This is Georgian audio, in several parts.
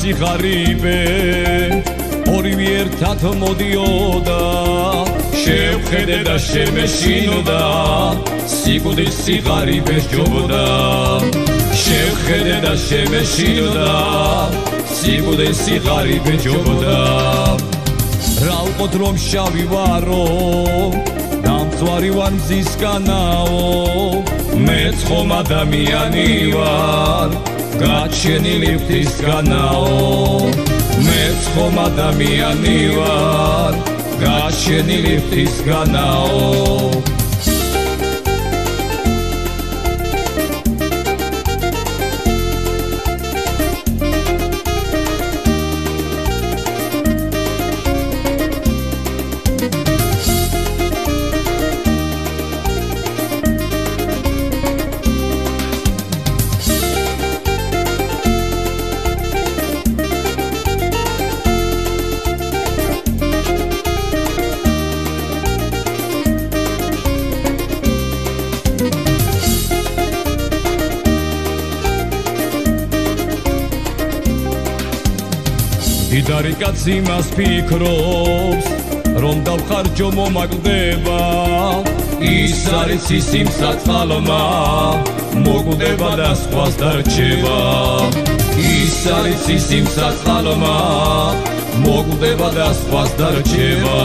სიხარიბე ორივე ერთად მოდიოდა შევხედე და შემეშინოდა სიკვდილის სიხარიბე ჯობდა შევხედე და შემეშინოდა სიკვდილის სიხარიბე ჯობდა რა უყოთ რომ შავი ვარო დამწვარი ვარ მზისგანაო მეც ხომ ადამიანი ვარ გაჩენილი ღვთისგანაო მეც ხომ ადამიანი ვარ გაჩენილი ღვთისგანაო დიდარი კაცი მას ფიქრობს რომ დავხარჯო მომაკვდება ის არის ის იმ საწყალმა მოკვდება და სხვას დარჩება ის არის ის იმ საწყალმა მოკვდება და სხვას დარჩება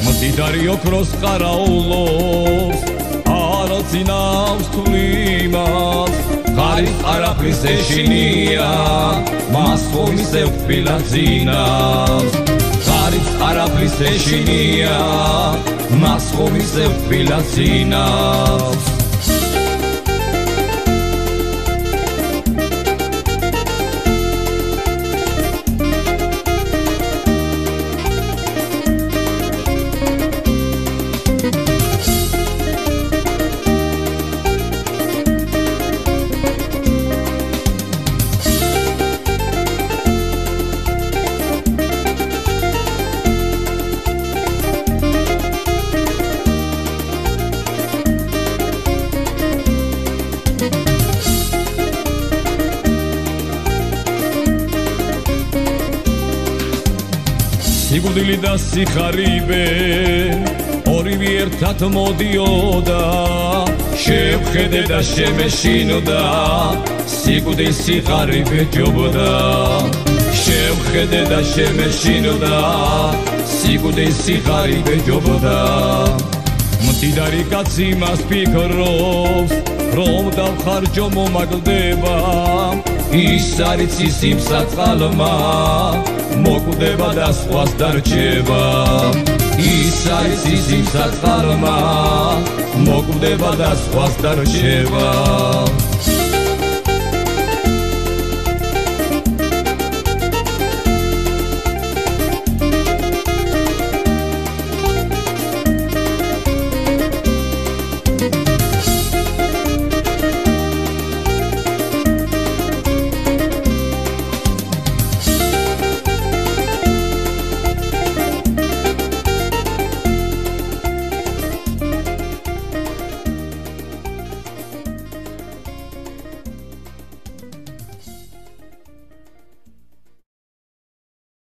მდიდარი ოქროს ყარაულობს არაცინავს თვლიმას ხარის არაფრის ეშინია მას ხომ ისევ თბილაძინავს ხარის არაფრის ეშინია მას ხომ ისევ თბილაძინავს სიკვდილი და სიხარიბე ორივე ერთად მოდიოდა შევხედე და შემეშინოდა სიკვდილის სიხარიბე ჯობდა შევხედე და შემეშინოდა სიკვდილის სიხარიბე ჯობდა მდიდარი კაცი მას ფიქრობს რომ დავხარჯო მომაკვდება ის არის ის იმ საწყალმა მოკვდება და სხვას დარჩება ის არის ის იმ საწყალმა მოკვდება და სხვას დარჩება